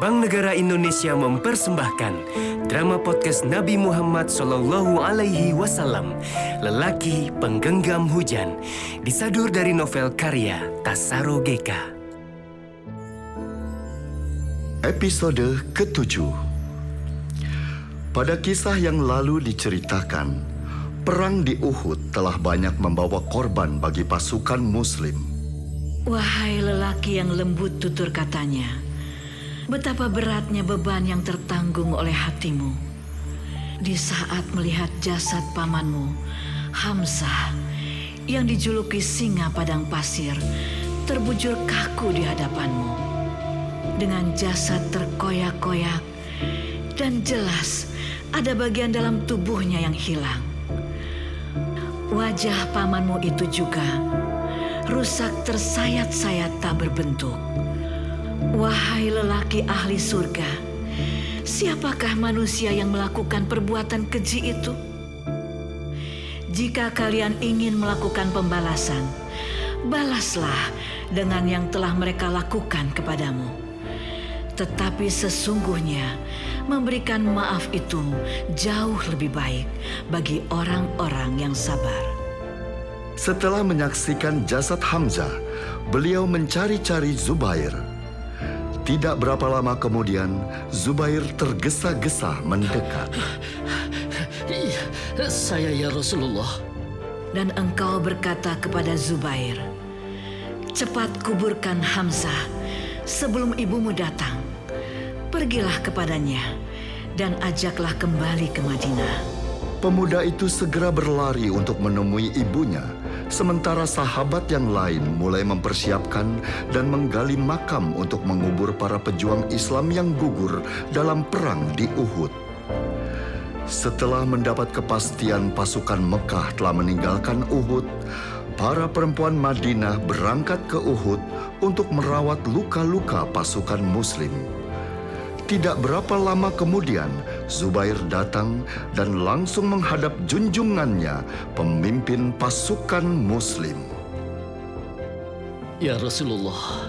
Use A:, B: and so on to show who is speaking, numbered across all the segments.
A: Bank Negara Indonesia mempersembahkan drama podcast Nabi Muhammad SAW, Lelaki Penggenggam Hujan, disadur dari novel karya Tasaro Geka.
B: Episode ke-7. Pada kisah yang lalu diceritakan, perang di Uhud telah banyak membawa korban bagi pasukan Muslim.
C: Wahai lelaki yang lembut tutur katanya, betapa beratnya beban yang tertanggung oleh hatimu. Di saat melihat jasad pamanmu, Hamzah, yang dijuluki singa padang pasir, terbujur kaku di hadapanmu. Dengan jasad terkoyak-koyak dan jelas ada bagian dalam tubuhnya yang hilang. Wajah pamanmu itu juga rusak tersayat-sayat tak berbentuk. Wahai lelaki ahli surga, siapakah manusia yang melakukan perbuatan keji itu? Jika kalian ingin melakukan pembalasan, balaslah dengan yang telah mereka lakukan kepadamu. Tetapi sesungguhnya memberikan maaf itu jauh lebih baik bagi orang-orang yang sabar.
B: Setelah menyaksikan jasad Hamzah, beliau mencari-cari Zubair. Tidak berapa lama kemudian, Zubair tergesa-gesa mendekat.
D: Iya, saya ya Rasulullah.
C: Dan engkau berkata kepada Zubair, cepat kuburkan Hamzah sebelum ibumu datang. Pergilah kepadanya dan ajaklah kembali ke Madinah.
B: Pemuda itu segera berlari untuk menemui ibunya, sementara sahabat yang lain mulai mempersiapkan dan menggali makam untuk mengubur para pejuang Islam yang gugur dalam perang di Uhud. Setelah mendapat kepastian pasukan Mekah telah meninggalkan Uhud, para perempuan Madinah berangkat ke Uhud untuk merawat luka-luka pasukan Muslim. Tidak berapa lama kemudian, Zubair datang dan langsung menghadap junjungannya, pemimpin pasukan Muslim.
D: Ya Rasulullah,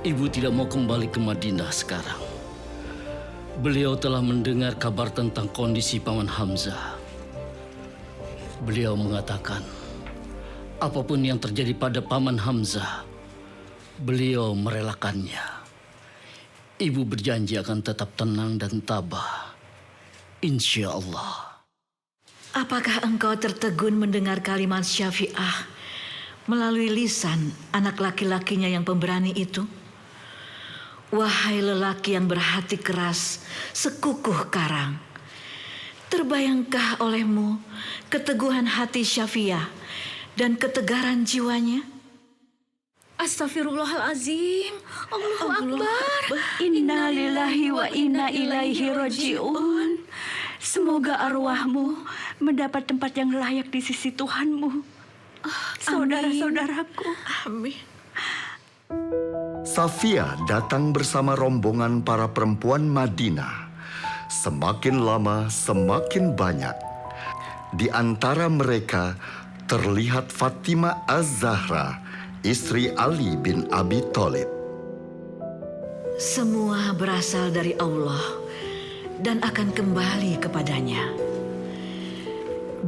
D: ibu tidak mau kembali ke Madinah sekarang. Beliau telah mendengar kabar tentang kondisi Paman Hamzah. Beliau mengatakan, apapun yang terjadi pada Paman Hamzah, beliau merelakannya. Ibu berjanji akan tetap tenang dan tabah. Insya Allah.
C: Apakah engkau tertegun mendengar kalimat Syafi'ah melalui lisan anak laki-lakinya yang pemberani itu? Wahai lelaki yang berhati keras, sekukuh karang, terbayangkah olehmu keteguhan hati Syafi'ah dan ketegaran jiwanya?
E: Astaghfirullahalazim. Allahu Akbar.
F: Inna lillahi wa inna ilaihi raji'un. Semoga arwahmu mendapat tempat yang layak di sisi Tuhanmu. Saudara-saudaraku.
E: Amin.
B: Safia datang bersama rombongan para perempuan Madinah. Semakin lama semakin banyak. Di antara mereka terlihat Fatimah Az-Zahra, istri Ali bin Abi Thalib.
C: Semua berasal dari Allah dan akan kembali kepadanya.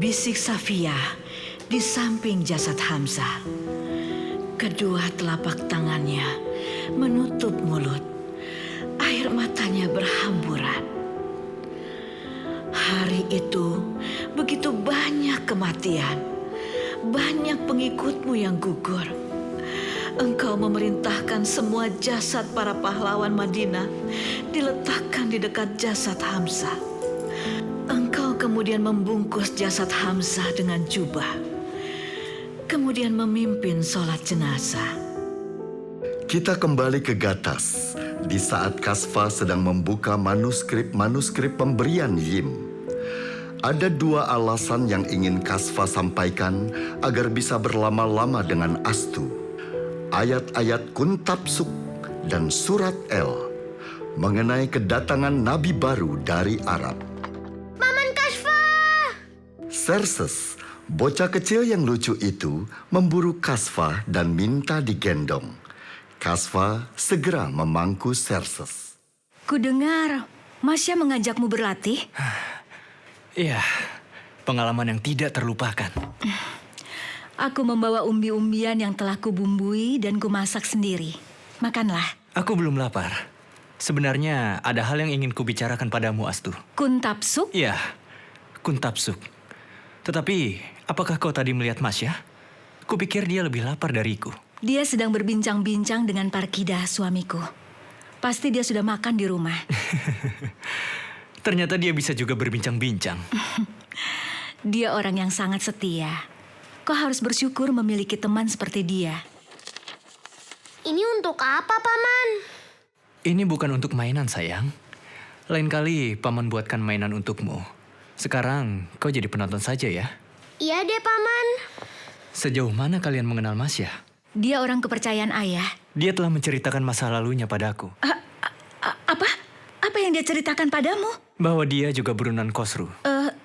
C: Bisik Safiyah di samping jasad Hamzah. Kedua telapak tangannya menutup mulut. Air matanya berhamburan. Hari itu begitu banyak kematian. Banyak pengikutmu yang gugur. Engkau memerintahkan semua jasad para pahlawan Madinah diletakkan di dekat jasad Hamzah. Engkau kemudian membungkus jasad Hamzah dengan jubah. Kemudian memimpin sholat jenazah.
B: Kita kembali ke Gatas di saat Kasfa sedang membuka manuskrip pemberian Yim. Ada dua alasan yang ingin Kasfa sampaikan agar bisa berlama-lama dengan Astu. Ayat-ayat Kuntabsuk dan Surat El mengenai kedatangan Nabi baru dari Arab.
E: Paman Kasfa!
B: Xerxes, bocah kecil yang lucu itu, memburu Kasfa dan minta digendong. Kasfa segera memangku Xerxes.
F: Kudengar, Masya mengajakmu berlatih.
G: Iya, pengalaman yang tidak terlupakan.
F: Aku membawa umbi-umbian yang telah kubumbui dan kumasak sendiri. Makanlah.
G: Aku belum lapar. Sebenarnya ada hal yang ingin kubicarakan padamu, Astu.
F: Kuntapsuk?
G: Iya, Kuntapsuk. Tetapi, apakah kau tadi melihat Masya? Kupikir dia lebih lapar dariku.
F: Dia sedang berbincang-bincang dengan Parkida, suamiku. Pasti dia sudah makan di rumah.
G: Ternyata dia bisa juga berbincang-bincang.
F: Dia orang yang sangat setia. Kau harus bersyukur memiliki teman seperti dia.
E: Ini untuk apa, Paman?
G: Ini bukan untuk mainan, sayang. Lain kali Paman buatkan mainan untukmu. Sekarang kau jadi penonton saja ya.
E: Iya deh, Paman.
G: Sejauh mana kalian mengenal Masya?
F: Dia orang kepercayaan ayah.
G: Dia telah menceritakan masa lalunya padaku.
F: Apa? Apa yang dia ceritakan padamu?
G: Bahwa dia juga buronan Khosru.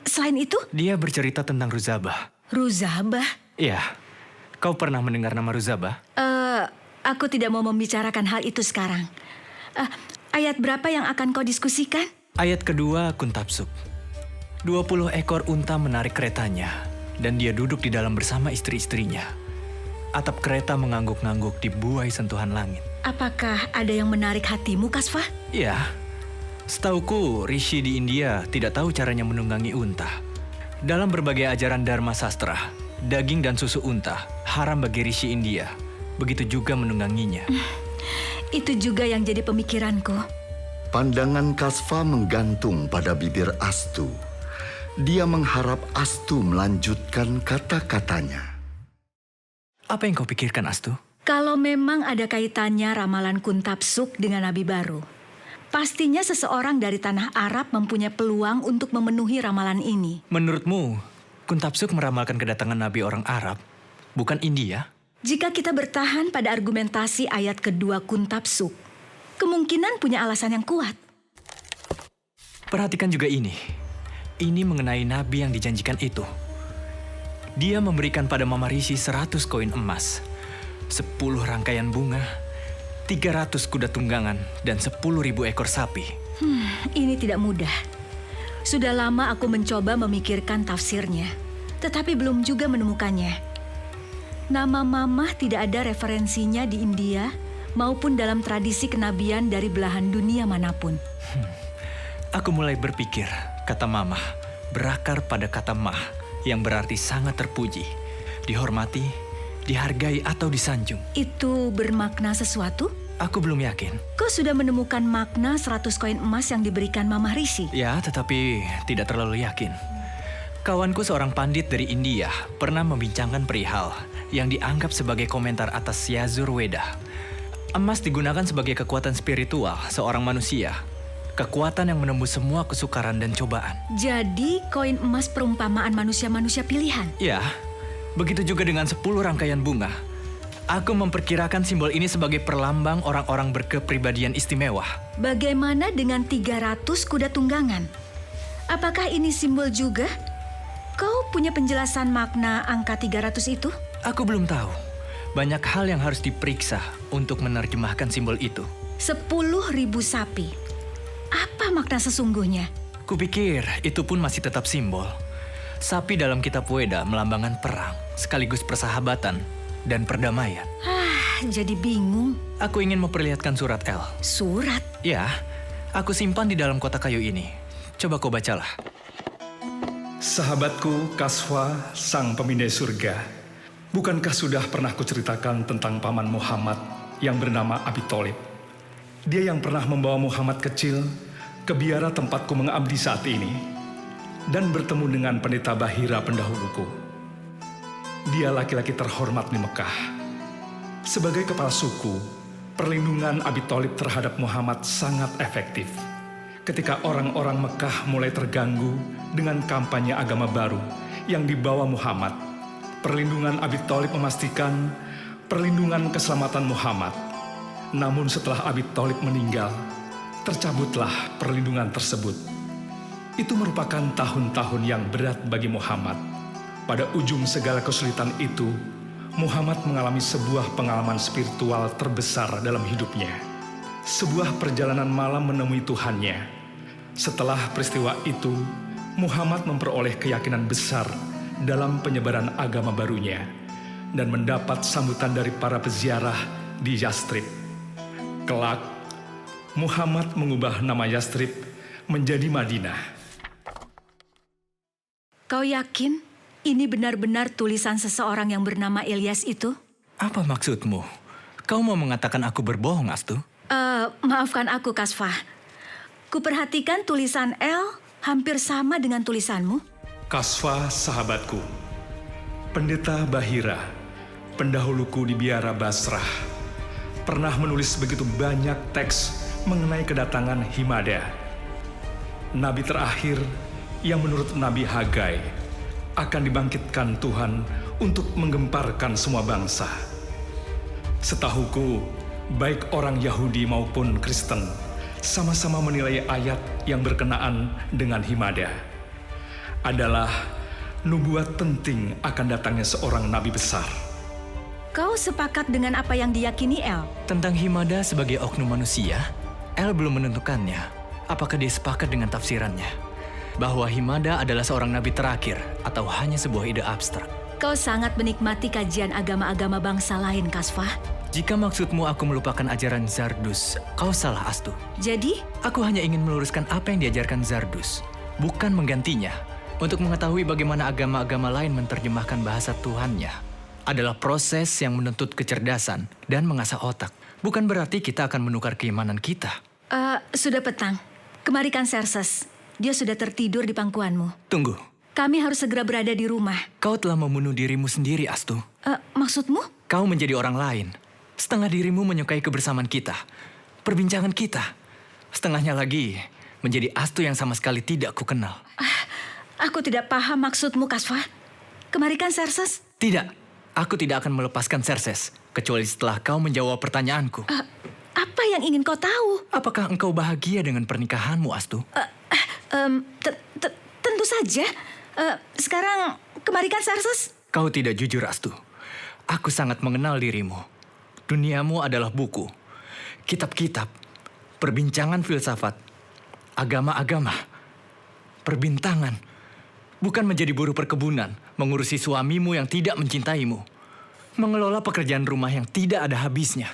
F: Selain itu,
G: Dia bercerita tentang Ruzabah.
F: Ruzabah.
G: Iya, kau pernah mendengar nama Ruzabah?
F: Aku tidak mau membicarakan hal itu sekarang. Ayat berapa yang akan kau diskusikan?
G: Ayat kedua Kuntapsuk. 20 ekor unta menarik keretanya, dan dia duduk di dalam bersama istri-istrinya. Atap kereta mengangguk-ngangguk di buai sentuhan langit.
F: Apakah ada yang menarik hatimu, Kasfa?
G: Iya, setauku Rishi di India tidak tahu caranya menunggangi unta. Dalam berbagai ajaran Dharma Sastra, daging dan susu unta haram bagi Rishi India. Begitu juga menungganginya.
F: Itu juga yang jadi pemikiranku.
B: Pandangan Kasfa menggantung pada bibir Astu. Dia mengharap Astu melanjutkan kata-katanya.
G: Apa yang kau pikirkan, Astu?
F: Kalau memang ada kaitannya ramalan Kuntapsuk dengan Nabi baru, pastinya seseorang dari tanah Arab mempunyai peluang untuk memenuhi ramalan ini.
G: Menurutmu, Kuntapsuk meramalkan kedatangan Nabi orang Arab, bukan India?
F: Jika kita bertahan pada argumentasi ayat kedua Kuntapsuk, kemungkinan punya alasan yang kuat.
G: Perhatikan juga ini. Ini mengenai Nabi yang dijanjikan itu. Dia memberikan pada Mama Rishi 100 koin emas, 10 rangkaian bunga, 300 kuda tunggangan, dan 10.000 ekor sapi.
F: Ini tidak mudah. Sudah lama aku mencoba memikirkan tafsirnya, tetapi belum juga menemukannya. Nama Mamah tidak ada referensinya di India maupun dalam tradisi kenabian dari belahan dunia manapun.
G: Aku mulai berpikir, kata Mamah berakar pada kata Mah, yang berarti sangat terpuji, dihormati, dihargai atau disanjung.
F: Itu bermakna sesuatu?
G: Aku belum yakin.
F: Kau sudah menemukan makna 100 koin emas yang diberikan Mamah Rishi?
G: Ya, tetapi tidak terlalu yakin. Kawanku seorang pandit dari India pernah membincangkan perihal yang dianggap sebagai komentar atas Yazur Weda. Emas digunakan sebagai kekuatan spiritual seorang manusia. Kekuatan yang menembus semua kesukaran dan cobaan.
F: Jadi koin emas perumpamaan manusia-manusia pilihan?
G: Ya, begitu juga dengan 10 rangkaian bunga. Aku memperkirakan simbol ini sebagai perlambang orang-orang berkepribadian istimewa.
F: Bagaimana dengan 300 kuda tunggangan? Apakah ini simbol juga? Kau punya penjelasan makna angka 300 itu?
G: Aku belum tahu. Banyak hal yang harus diperiksa untuk menerjemahkan simbol itu.
F: 10.000 sapi. Apa makna sesungguhnya?
G: Kupikir itu pun masih tetap simbol. Sapi dalam kitab Weda melambangkan perang, sekaligus persahabatan dan perdamaian.
F: Jadi bingung.
G: Aku ingin memperlihatkan surat L.
F: Surat?
G: Ya, aku simpan di dalam kotak kayu ini. Coba kau bacalah.
H: Sahabatku Kasfa, sang pemindai surga. Bukankah sudah pernah kuceritakan tentang paman Muhammad yang bernama Abi Tholib? Dia yang pernah membawa Muhammad kecil ke biara tempatku mengabdi saat ini dan bertemu dengan pendeta Bahira pendahuluku. Dia laki-laki terhormat di Mekah. Sebagai kepala suku, perlindungan Abi Tholib terhadap Muhammad sangat efektif. Ketika orang-orang Mekah mulai terganggu dengan kampanye agama baru yang dibawa Muhammad, perlindungan Abi Tholib memastikan perlindungan keselamatan Muhammad. Namun setelah Abi Tholib meninggal, tercabutlah perlindungan tersebut. Itu merupakan tahun-tahun yang berat bagi Muhammad. Pada ujung segala kesulitan itu, Muhammad mengalami sebuah pengalaman spiritual terbesar dalam hidupnya. sebuah perjalanan malam menemui Tuhannya. Setelah peristiwa itu, Muhammad memperoleh keyakinan besar dalam penyebaran agama barunya dan mendapat sambutan dari para peziarah di Yastrib. Kelak, Muhammad mengubah nama Yastrib menjadi Madinah.
F: Kau yakin ini benar-benar tulisan seseorang yang bernama Ilyas itu?
G: Apa maksudmu? Kau mau mengatakan aku berbohong, Astu?
F: Maafkan aku, Kasfah. Kuperhatikan tulisan L hampir sama dengan tulisanmu.
H: Kasfah, sahabatku, Pendeta Bahira, pendahuluku di biara Basrah, pernah menulis begitu banyak teks mengenai kedatangan Himada, nabi terakhir yang menurut Nabi Hagai akan dibangkitkan Tuhan untuk menggemparkan semua bangsa. Setahuku, baik orang Yahudi maupun Kristen sama-sama menilai ayat yang berkenaan dengan Himada adalah nubuat penting akan datangnya seorang nabi besar.
F: Kau sepakat dengan apa yang diyakini El?
G: Tentang Himada sebagai oknum manusia, El belum menentukannya. Apakah dia sepakat dengan tafsirannya? Bahwa Himada adalah seorang nabi terakhir atau hanya sebuah ide abstrak?
F: Kau sangat menikmati kajian agama-agama bangsa lain, Kasfah.
G: Jika maksudmu aku melupakan ajaran Zardus, kau salah, Astu.
F: Jadi?
G: Aku hanya ingin meluruskan apa yang diajarkan Zardus, bukan menggantinya. Untuk mengetahui bagaimana agama-agama lain menerjemahkan bahasa Tuhannya adalah proses yang menuntut kecerdasan dan mengasah otak. Bukan berarti kita akan menukar keimanan kita.
F: Sudah petang. Kemarikan Xerxes. Dia sudah tertidur di pangkuanmu.
G: Tunggu.
F: Kami harus segera berada di rumah.
G: Kau telah membunuh dirimu sendiri, Astu.
F: Maksudmu?
G: Kau menjadi orang lain. Setengah dirimu menyukai kebersamaan kita, perbincangan kita. Setengahnya lagi menjadi Astu yang sama sekali tidak kukenal.
F: Aku tidak paham maksudmu, Kasfah. Kemarikan Xerxes?
G: Tidak, aku tidak akan melepaskan Xerxes, kecuali setelah kau menjawab pertanyaanku.
F: Apa yang ingin kau tahu?
G: Apakah engkau bahagia dengan pernikahanmu, Astu?
F: Tentu saja. Sekarang, kemarikan Xerxes?
G: Kau tidak jujur, Astu. Aku sangat mengenal dirimu. Duniamu adalah buku, kitab-kitab, perbincangan filsafat, agama-agama, perbintangan. Bukan menjadi buruh perkebunan, mengurusi suamimu yang tidak mencintaimu, mengelola pekerjaan rumah yang tidak ada habisnya.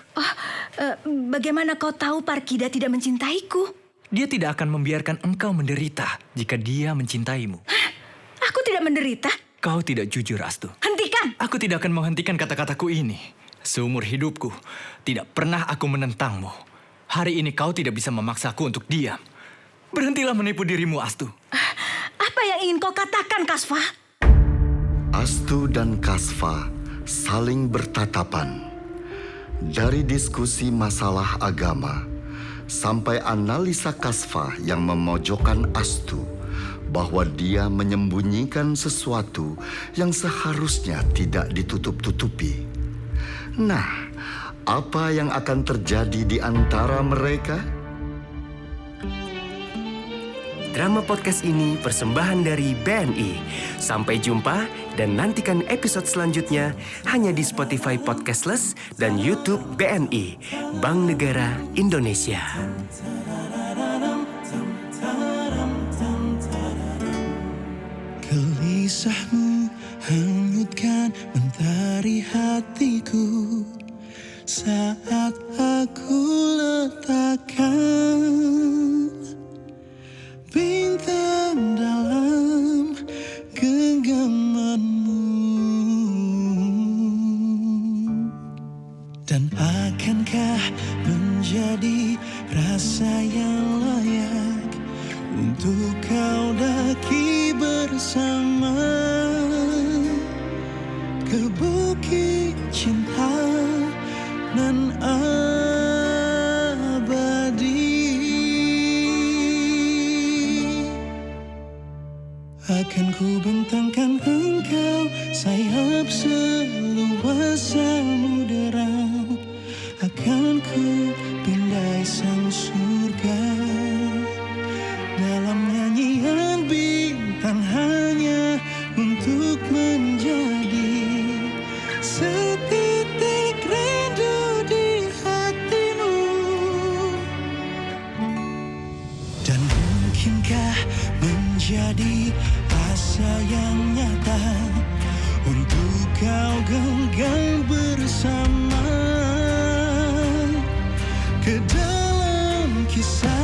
F: Bagaimana kau tahu Parkida tidak mencintaiku?
G: Dia tidak akan membiarkan engkau menderita jika dia mencintaimu.
F: Aku tidak menderita.
G: Kau tidak jujur, Astu.
F: Hentikan!
G: Aku tidak akan menghentikan kata-kataku ini. Seumur hidupku, tidak pernah aku menentangmu. Hari ini kau tidak bisa memaksaku untuk diam. Berhentilah menipu dirimu, Astu.
F: Apa yang ingin kau katakan, Kasfah?
B: Astu dan Kasfah saling bertatapan. Dari diskusi masalah agama, sampai analisa Kasfah yang memojokkan Astu bahwa dia menyembunyikan sesuatu yang seharusnya tidak ditutup-tutupi. Nah, apa yang akan terjadi di antara mereka?
A: Drama podcast ini persembahan dari BNI. Sampai jumpa dan nantikan episode selanjutnya hanya di Spotify Podcastless dan YouTube BNI, Bank Negara Indonesia.
I: Gelisahmu hanyutkan mentari hatiku saat aku letakkan bintang dalam genggamanmu. Dan akankah menjadi rasa yang layak untuk kau daki bersama ke bukit cinta nan abadi? Akan ku bentangkan engkau sayap seluas samudera, akan ku pindai sang surga dalam nyanyian bintang hanya untuk menjadi ke dalam kisah